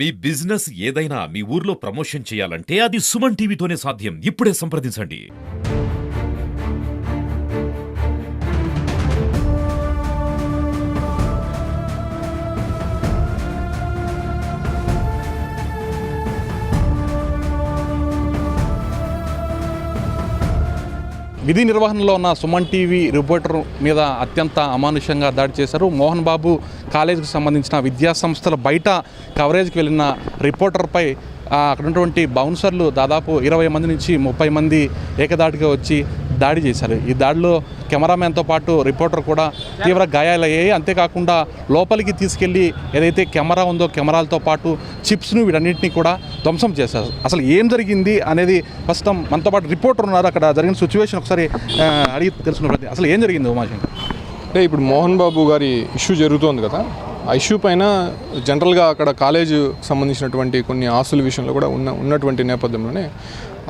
మీ business ఏదైనా మీ ఊర్లో promotion చేయాలంటే అది సుమన్ టీవీతోనే సాధ్యం. ఇప్పుడే సంప్రదించండి. విధి నిర్వహణలో ఉన్న సుమన్ టీవీ రిపోర్టర్ మీద అత్యంత అమానుషంగా దాడి చేశారు. మోహన్ బాబు కాలేజీకి సంబంధించిన విద్యా సంస్థల బయట కవరేజ్కి వెళ్ళిన రిపోర్టర్పై అక్కడ ఉన్నటువంటి బౌన్సర్లు దాదాపు 20 మంది నుంచి 30 మంది ఏకదాటిగా వచ్చి దాడి చేశారు. ఈ దాడిలో కెమెరామెన్తో పాటు రిపోర్టర్ కూడా తీవ్ర గాయాలయ్యాయి. అంతేకాకుండా లోపలికి తీసుకెళ్లి ఏదైతే కెమెరా ఉందో కెమెరాలతో పాటు చిప్స్ను వీటన్నింటినీ కూడా ధ్వంసం చేశారు. అసలు ఏం జరిగింది అనేది ప్రస్తుతం మనతో పాటు రిపోర్టర్ ఉన్నారు. అక్కడ జరిగిన సిచ్యువేషన్ ఒకసారి అడిగి తెలుసుకున్నట్టు అసలు ఏం జరిగింది ఉమాశంకర్? అంటే ఇప్పుడు మోహన్ బాబు గారి ఇష్యూ జరుగుతోంది కదా, ఆ ఇష్యూ పైన జనరల్గా అక్కడ కాలేజ్ సంబంధించినటువంటి కొన్ని ఆస్తుల విషయంలో కూడా ఉన్నటువంటి నేపథ్యంలోనే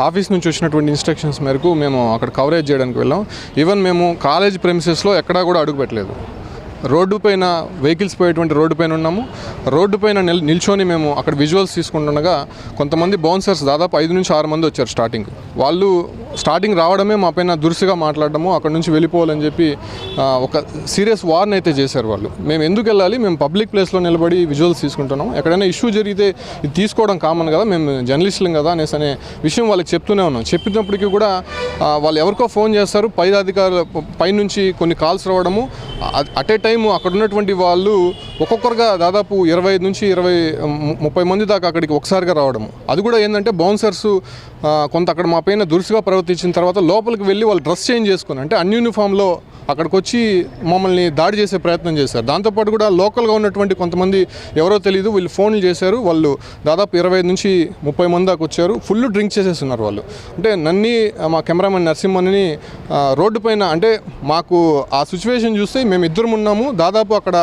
ఆఫీస్ నుంచి వచ్చినటువంటి ఇన్స్ట్రక్షన్స్ మేరకు మేము అక్కడ కవరేజ్ చేయడానికి వెళ్ళాం. ఈవెన్ మేము కాలేజ్ ప్రెమిసెస్లో ఎక్కడా కూడా అడుగు పెట్టలేదు. రోడ్డు పైన వెహికల్స్ పోయేటువంటి రోడ్డు పైన ఉన్నాము. రోడ్డు పైన నిల్చొని మేము అక్కడ విజువల్స్ తీసుకుంటుండగా కొంతమంది బౌన్సర్స్ దాదాపు 5 నుంచి 6 మంది వచ్చారు. వాళ్ళు స్టార్టింగ్ రావడమే మా పైన దురుసుగా మాట్లాడడము, అక్కడ నుంచి వెళ్ళిపోవాలని చెప్పి ఒక సీరియస్ వార్న్ అయితే చేశారు వాళ్ళు. మేము ఎందుకు వెళ్ళాలి, మేము పబ్లిక్ ప్లేస్లో నిలబడి విజువల్స్ తీసుకుంటున్నాం, ఎక్కడైనా ఇష్యూ జరిగితే ఇది తీసుకోవడం కామన్ కదా, మేము జర్నలిస్టులం కదా అనేసి అనే విషయం వాళ్ళకి చెప్తూనే ఉన్నాం. చెప్పినప్పటికీ కూడా వాళ్ళు ఎవరికో ఫోన్ చేస్తారు, పై అధికారుల పైనుంచి కొన్ని కాల్స్ రావడము, అట్ ఏ టైము అక్కడ ఉన్నటువంటి వాళ్ళు ఒక్కొక్కరుగా దాదాపు 25 నుంచి 30 మంది దాకా అక్కడికి ఒకసారిగా రావడము. అది కూడా ఏంటంటే బౌన్సర్స్ కొంత అక్కడ మా పైన దురుసుగా ప్రవర్తించిన తర్వాత లోపలికి వెళ్ళి వాళ్ళు డ్రెస్ చేంజ్ చేసుకుని అంటే అన్యూనిఫామ్లో అక్కడికి వచ్చి మమ్మల్ని దాడి చేసే ప్రయత్నం చేశారు. దాంతోపాటు కూడా లోకల్గా ఉన్నటువంటి కొంతమంది ఎవరో తెలియదు వీళ్ళు ఫోన్లు చేశారు. వాళ్ళు దాదాపు 25 నుంచి 30 మంది దాకా వచ్చారు. ఫుల్ డ్రింక్ చేసేస్తున్నారు వాళ్ళు. అంటే నన్ని మా కెమెరామెన్ నరసింహని రోడ్డు పైన అంటే మాకు ఆ సిచ్యువేషన్ చూస్తే మేము ఇద్దరం ఉన్నాము, దాదాపు అక్కడ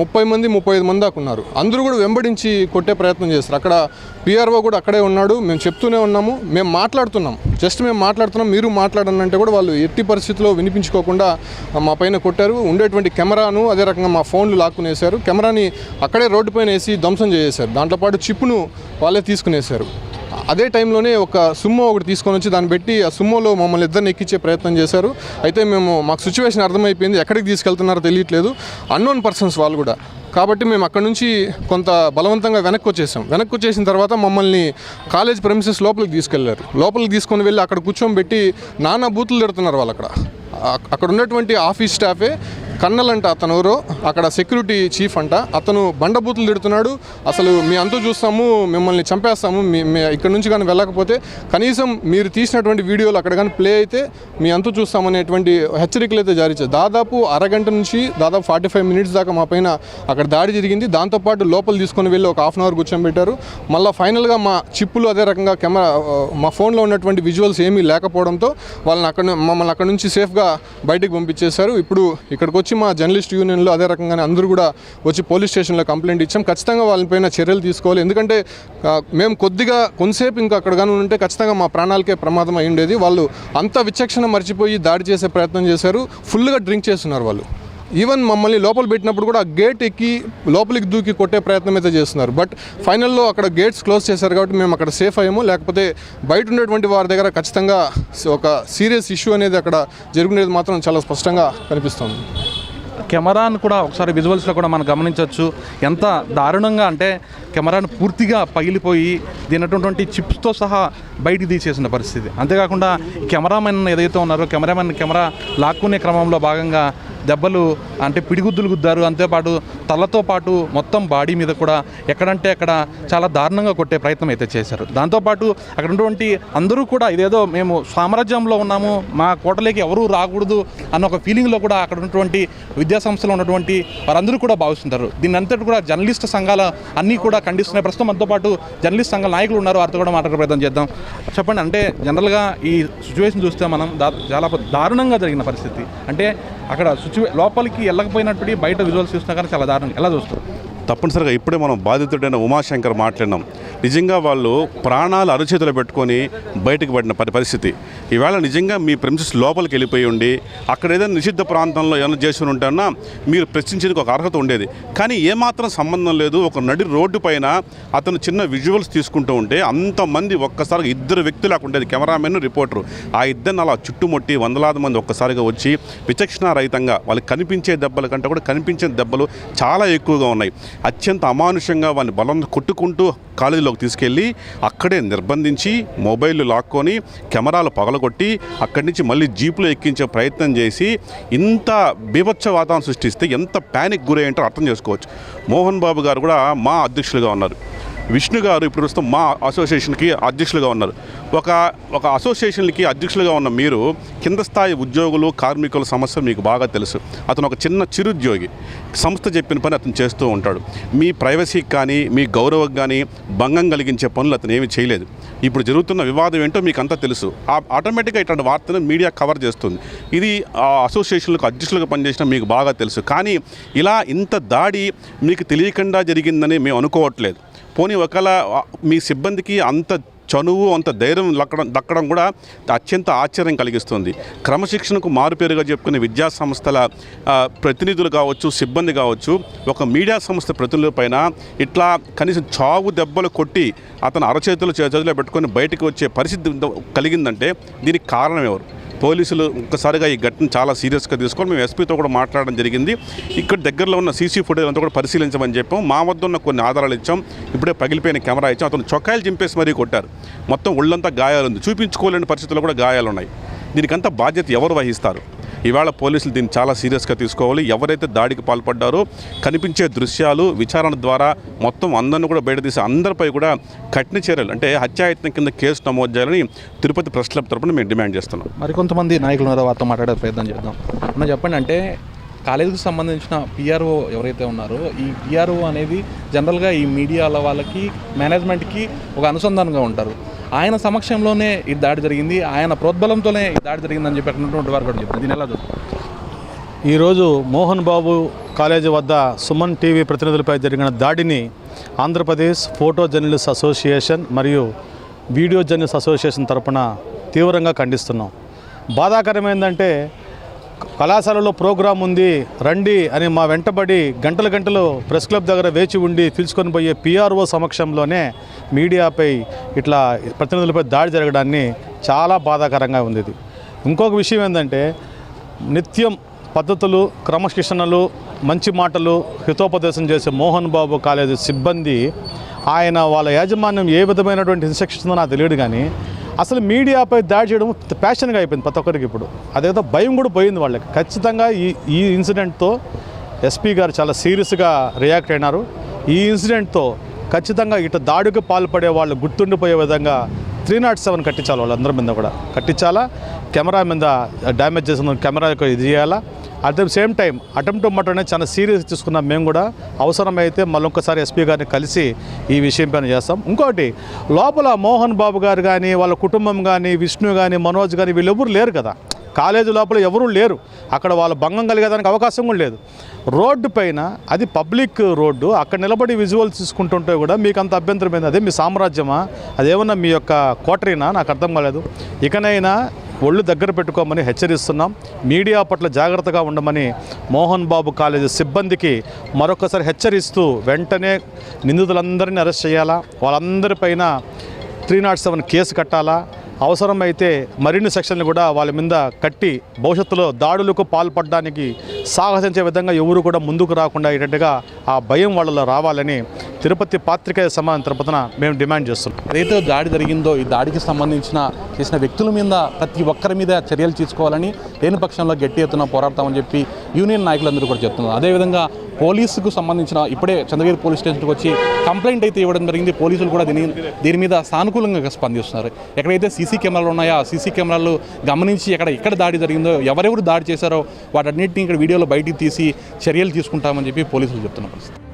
30 మంది 35 మంది దాకా ఉన్నారు. అందరూ కూడా వెంబడించి కొట్టే ప్రయత్నం చేస్తారు. అక్కడ పిఆర్ఓ కూడా అక్కడే ఉన్నాడు. మేము చెప్తూనే ఉన్నాము, మేము మాట్లాడుతున్నాం, మీరు మాట్లాడండి అంటే కూడా వాళ్ళు ఎట్టి పరిస్థితిలో వినిపించుకోకుండా మా పైన కొట్టారు. ఉండేటువంటి కెమెరాను అదే రకంగా మా ఫోన్లు లాక్కునేశారు. కెమెరాని అక్కడే రోడ్డు పైన వేసి ధ్వంసం చేసేశారు. దాంతోపాటు చిప్పును వాళ్ళే తీసుకునేశారు. అదే టైంలోనే ఒక సుమ్మో ఒకటి తీసుకొని వచ్చి దాన్ని పెట్టి ఆ సుమ్మోలో మమ్మల్ని ఇద్దరిని ఎక్కించే ప్రయత్నం చేశారు. అయితే మాకు సిచ్యువేషన్ అర్థమైపోయింది, ఎక్కడికి తీసుకెళ్తున్నారో తెలియట్లేదు, అన్నోన్ పర్సన్స్ వాళ్ళు కూడా. కాబట్టి మేము అక్కడ నుంచి కొంత బలవంతంగా వెనక్కి వచ్చేసిన తర్వాత మమ్మల్ని కాలేజ్ ప్రెమిసెస్ లోపలికి తీసుకొని వెళ్ళి అక్కడ కూర్చోబెట్టి నానా బూతులు తిడుతున్నారు వాళ్ళు. అక్కడ ఉన్నటువంటి ఆఫీస్ స్టాఫే కన్నలంట అతను ఎవరో అక్కడ సెక్యూరిటీ చీఫ్ అంట, అతను బండబూతులు తిడుతున్నాడు. అసలు మీ అంతు చూస్తాము, మిమ్మల్ని చంపేస్తాము, ఇక్కడ నుంచి కానీ వెళ్ళకపోతే కనీసం మీరు తీసినటువంటి వీడియోలు అక్కడ కానీ ప్లే అయితే మీ అంతు చూస్తామనేటువంటి హెచ్చరికలు అయితే జారీ చేశారు. దాదాపు అరగంట నుంచి దాదాపు 45 మినిట్స్ దాకా మా పైన అక్కడ దాడి జరిగింది. దాంతోపాటు లోపల తీసుకొని వెళ్ళి ఒక హాఫ్ అన్ అవర్ కూర్చోబెట్టారు. మళ్ళీ ఫైనల్గా మా చిప్పులు అదే రకంగా కెమెరా మా ఫోన్లో ఉన్నటువంటి విజువల్స్ ఏమీ లేకపోవడంతో మమ్మల్ని అక్కడ నుంచి సేఫ్గా బయటకు పంపించేశారు. ఇప్పుడు ఇక్కడికి వచ్చి మా జర్నలిస్ట్ యూనియన్లో అదే రకంగానే అందరూ కూడా వచ్చి పోలీస్ స్టేషన్లో కంప్లైంట్ ఇచ్చాం. ఖచ్చితంగా వాళ్ళపైన చర్యలు తీసుకోవాలి. ఎందుకంటే మేము కొంతసేపు ఇంకా అక్కడ కానీ ఉంటే ఖచ్చితంగా మా ప్రాణాలకే ప్రమాదం అయి ఉండేది. వాళ్ళు అంత విచక్షణ మర్చిపోయి దాడి చేసే ప్రయత్నం చేశారు. ఫుల్గా డ్రింక్ చేస్తున్నారు వాళ్ళు. ఈవెన్ మమ్మల్ని లోపల పెట్టినప్పుడు కూడా గేట్ ఎక్కి లోపలికి దూకి కొట్టే ప్రయత్నం అయితే చేస్తున్నారు. బట్ ఫైనల్లో అక్కడ గేట్స్ క్లోజ్ చేశారు కాబట్టి మేము అక్కడ సేఫ్ అయ్యాము. లేకపోతే బయట ఉండేటువంటి వారి దగ్గర ఖచ్చితంగా ఒక సీరియస్ ఇష్యూ అనేది అక్కడ జరుగునేది మాత్రం చాలా స్పష్టంగా కనిపిస్తుంది. కెమెరాను కూడా ఒకసారి విజువల్స్లో కూడా మనం గమనించవచ్చు. ఎంత దారుణంగా అంటే కెమెరాను పూర్తిగా పగిలిపోయి దీనటువంటి చిప్స్తో సహా బయటికి తీసేసిన పరిస్థితి. అంతేకాకుండా కెమెరామెన్ ఏదైతే ఉన్నారో కెమెరా లాక్కునే క్రమంలో భాగంగా దెబ్బలు అంటే పిడిగుద్దులు గుద్దారు. అంతేపాటు తలతో పాటు మొత్తం బాడీ మీద కూడా ఎక్కడంటే అక్కడ చాలా దారుణంగా కొట్టే ప్రయత్నం అయితే చేశారు. దాంతోపాటు అక్కడ ఉన్నటువంటి అందరూ కూడా ఇదేదో మేము సామ్రాజ్యంలో ఉన్నాము, మా కోటలోకి ఎవరూ రాకూడదు అన్న ఒక ఫీలింగ్లో కూడా అక్కడ ఉన్నటువంటి విద్యాసంస్థలో ఉన్నటువంటి వారందరూ కూడా భావిస్తుంటారు. దీన్ని అంతటి కూడా జర్నలిస్ట్ సంఘాలు అన్నీ కూడా ఖండిస్తున్నాయి. ప్రస్తుతం మనతో పాటు జర్నలిస్ట్ సంఘాల నాయకులు ఉన్నారు, వారితో కూడా మాట్లాడే ప్రయత్నం చేద్దాం. చెప్పండి, అంటే జనరల్గా ఈ సిచ్యువేషన్ చూస్తే మనం చాలా దారుణంగా జరిగిన పరిస్థితి. అంటే అక్కడ లోపలికి వెళ్ళకపోయినప్పటికీ బయట విజువల్స్ చూస్తున్నా కానీ చాలా దారుణంగా ఎలా చూస్తారు? తప్పనిసరిగా ఇప్పుడే మనం బాధితుడైన ఉమాశంకర్ మాట్లాడినాం. నిజంగా వాళ్ళు ప్రాణాలు అరచేతులు పెట్టుకొని బయటకు పడిన పరిస్థితి. ఈవేళ నిజంగా మీ ప్రెమిసెస్ లోపలికి వెళ్ళిపోయి ఉండి అక్కడ ఏదైనా నిషిద్ధ ప్రాంతంలో ఏమైనా చేసి ఉంటారన్నా మీరు ప్రశ్నించేందుకు ఒక అర్హత ఉండేది. కానీ ఏమాత్రం సంబంధం లేదు. ఒక నడి రోడ్డు పైన అతను చిన్న విజువల్స్ తీసుకుంటూ ఉంటే అంతమంది ఒక్కసారిగా 2 వ్యక్తులు అక్కడ ఉండేది, కెమెరామెన్, రిపోర్టరు. ఆ ఇద్దరిని అలా చుట్టుముట్టి వందలాది మంది ఒక్కసారిగా వచ్చి విచక్షణారహితంగా వాళ్ళకి కనిపించే దెబ్బల కంటే కూడా కనిపించే దెబ్బలు చాలా ఎక్కువగా ఉన్నాయి. అత్యంత అమానుషంగా వాడిని బలం కొట్టుకుంటూ కాలేజీలోకి తీసుకెళ్ళి అక్కడే నిర్బంధించి మొబైల్ లాక్కొని కెమెరాలు పగలగొట్టి అక్కడి నుంచి మళ్ళీ జీపులో ఎక్కించే ప్రయత్నం చేసి ఇంత బీభత్స వాతావరణం సృష్టిస్తే ఎంత ప్యానిక్ గురయ్యంటో అర్థం చేసుకోవచ్చు. మోహన్ బాబు గారు కూడా మా అధ్యక్షులుగా ఉన్నారు. విష్ణు గారు ఇప్పుడు ప్రస్తుతం మా అసోసియేషన్కి అధ్యక్షులుగా ఉన్నారు. ఒక అసోసియేషన్కి అధ్యక్షులుగా ఉన్న మీరు కింద స్థాయి ఉద్యోగులు కార్మికుల సమస్య మీకు బాగా తెలుసు. అతను ఒక చిన్న చిరుద్యోగి, సంస్థ చెప్పిన పని అతను చేస్తూ ఉంటాడు. మీ ప్రైవసీకి కానీ మీ గౌరవం కానీ భంగం కలిగించే పనులు అతను ఏమీ చేయలేదు. ఇప్పుడు జరుగుతున్న వివాదం ఏంటో మీకు అంతా తెలుసు. ఆటోమేటిక్గా ఇట్లాంటి వార్తను మీడియా కవర్ చేస్తుంది. ఇది ఆ అసోసియేషన్లకు అధ్యక్షులుగా పనిచేసిన మీకు బాగా తెలుసు. కానీ ఇలా ఇంత దాడి మీకు తెలియకుండా జరిగిందని మేము అనుకోవట్లేదు. పోనీ ఒకవేళ మీ సిబ్బందికి అంత చనువు అంత ధైర్యం దక్కడం కూడా అత్యంత ఆశ్చర్యం కలిగిస్తుంది. క్రమశిక్షణకు మారుపేరుగా చెప్పుకునే విద్యా సంస్థల ప్రతినిధులు కావచ్చు, సిబ్బంది కావచ్చు, ఒక మీడియా సంస్థ ప్రతినిధుల పైన ఇట్లా కనీసం చావు దెబ్బలు కొట్టి అతను అరచేతులు చేతుల్లో పెట్టుకొని బయటకు వచ్చే పరిస్థితి కలిగిందంటే దీనికి కారణం ఎవరు? పోలీసులు ఒక్కసారిగా ఈ ఘటన చాలా సీరియస్గా తీసుకొని మేము ఎస్పీతో కూడా మాట్లాడడం జరిగింది. ఇక్కడ దగ్గరలో ఉన్న సీసీ ఫుటేజ్ అంతా కూడా పరిశీలించమని చెప్పాం. మా వద్ద ఉన్న కొన్ని ఆధారాలు ఇచ్చాం. ఇప్పుడే పగిలిపోయిన కెమెరా ఇచ్చాం. అతను చొక్కాయలు చింపేసి మరీ కొట్టారు. మొత్తం ఒళ్ళంతా గాయాలు ఉంది. చూపించుకోలేని పరిస్థితుల్లో కూడా గాయాలు ఉన్నాయి. దీనికంతా బాధ్యత ఎవరు వహిస్తారు? ఇవాళ పోలీసులు దీన్ని చాలా సీరియస్గా తీసుకోవాలి. ఎవరైతే దాడికి పాల్పడ్డారో కనిపించే దృశ్యాలు విచారణ ద్వారా మొత్తం అందరిని కూడా బయటతీసి అందరిపై కూడా కఠిన చర్యలు అంటే హత్యాయత్నం కింద కేసు నమోదు చేయాలని తిరుపతి ప్రెస్ క్లబ్ తరపున మేము డిమాండ్ చేస్తున్నాం. మరికొంతమంది నాయకులు ఉన్నారో వారితో మాట్లాడే ప్రయత్నం చేద్దాం. అన్న చెప్పండి, అంటే కాలేజీకి సంబంధించిన పిఆర్ఓ ఎవరైతే ఉన్నారో ఈ పిఆర్ఓ అనేది జనరల్గా ఈ మీడియాల వాళ్ళకి మేనేజ్మెంట్కి ఒక అనుసంధానంగా ఉంటారు. ఆయన సమక్షంలోనే ఈ దాడి జరిగింది, ఆయన ప్రోద్బలంతోనే ఈ దాడి జరిగిందని చెప్పి అన్నటువంటి వారు కూడా చెప్తారు. దీని ఎలా ఈరోజు మోహన్ బాబు కాలేజీ వద్ద సుమన్ టీవీ ప్రతినిధులపై జరిగిన దాడిని ఆంధ్రప్రదేశ్ ఫోటో జర్నలిస్ట్ అసోసియేషన్ మరియు వీడియో జర్నలిస్ట్ అసోసియేషన్ తరపున తీవ్రంగా ఖండిస్తున్నాం. బాధాకరమైందంటే కళాశాలలో ప్రోగ్రాం ఉంది రండి అని మా వెంటబడి గంటలు ప్రెస్ క్లబ్ దగ్గర వేచి ఉండి పిలుచుకొని పోయే పిఆర్ఓ సమక్షంలోనే మీడియాపై ఇట్లా ప్రతినిధులపై దాడి జరగడాన్ని చాలా బాధాకరంగా ఉంది. ఇది ఇంకొక విషయం ఏంటంటే నిత్యం పద్ధతులు, క్రమశిక్షణలు, మంచి మాటలు హితోపదేశం చేసే మోహన్ బాబు కాలేజీ సిబ్బంది ఆయన వాళ్ళ యాజమాన్యం ఏ విధమైనటువంటి ఇన్స్ట్రక్షన్స్ నాకు తెలియదు, కానీ అసలు మీడియాపై దాడి చేయడం ప్యాషన్గా అయిపోయింది ప్రతి ఒక్కరికి. ఇప్పుడు అదేదో భయం కూడా పోయింది వాళ్ళకి. ఖచ్చితంగా ఈ ఇన్సిడెంట్తో ఎస్పీ గారు చాలా సీరియస్గా రియాక్ట్ అయినారు. ఈ ఇన్సిడెంట్తో ఖచ్చితంగా ఇటు దాడికి పాల్పడే వాళ్ళు గుర్తుండిపోయే విధంగా 307 కట్టించాలి, వాళ్ళందరి మీద కూడా కట్టించాలా. కెమెరా మీద డ్యామేజ్ చేసిన కెమెరాకు ఇది చేయాలా. At the same time attempt to murder అనేది చాలా సీరియస్ తీసుకున్నాం. మేము కూడా అవసరమైతే మళ్ళీ ఒక్కసారి ఎస్పీ గారిని కలిసి ఈ విషయం పైన చేస్తాం. ఇంకోటి, లోపల మోహన్ బాబు గారు కానీ వాళ్ళ కుటుంబం కానీ విష్ణు కానీ మనోజ్ కానీ వీళ్ళెవరు లేరు కదా. కాలేజీ లోపల ఎవరూ లేరు. అక్కడ వాళ్ళ భంగం కలిగేదానికి అవకాశం కూడా లేదు. రోడ్డు పైన, అది పబ్లిక్ రోడ్డు, అక్కడ నిలబడి విజువల్స్ తీసుకుంటుంటే కూడా మీకు అంత అభ్యంతరం ఏంది? అదే మీ సామ్రాజ్యమా? అదేమన్నా మీ యొక్క కోటరీనా? నాకు అర్థం కాలేదు. ఇకనైనా ఒళ్ళు దగ్గర పెట్టుకోమని హెచ్చరిస్తున్నాం. మీడియా పట్ల జాగ్రత్తగా ఉండమని మోహన్ బాబు కాలేజీ సిబ్బందికి మరొకసారి హెచ్చరిస్తూ వెంటనే నిందితులందరినీ అరెస్ట్ చేయాలా, వాళ్ళందరిపైన 307 కేసు కట్టాలా. అవసరమైతే మరిన్ని సెక్షన్లు కూడా వాళ్ళ మీద కట్టి భవిష్యత్తులో దాడులకు పాల్పడడానికి సాహసించే విధంగా ఎవరు కూడా ముందుకు రాకుండా అయ్యేటట్టుగా ఆ భయం వాళ్ళలో రావాలని తిరుపతి పాత్రికేయ సమాజం తరపున మేము డిమాండ్ చేస్తున్నాం. ఏదైతే దాడి జరిగిందో ఈ దాడికి సంబంధించిన చేసిన వ్యక్తుల మీద ప్రతి ఒక్కరి మీద చర్యలు తీసుకోవాలని లేని పక్షంలో గట్టి ఎత్తున పోరాడతామని చెప్పి యూనియన్ నాయకులందరూ కూడా చెప్తున్నారు. అదేవిధంగా పోలీసుకు సంబంధించిన ఇప్పుడే చంద్రగిరి పోలీస్ స్టేషన్కి వచ్చి కంప్లైంట్ అయితే ఇవ్వడం జరిగింది. పోలీసులు కూడా దీని మీద సానుకూలంగా స్పందిస్తున్నారు. ఎక్కడైతే సీసీ కెమెరాలు ఉన్నాయో ఆ సీసీ కెమెరాలు గమనించి ఎక్కడ దాడి జరిగిందో, ఎవరెవరు దాడి చేశారో వాటన్నింటినీ ఇక్కడ వీడియోలో బయటికి తీసి చర్యలు తీసుకుంటామని చెప్పి పోలీసులు చెప్తున్న పరిస్థితి.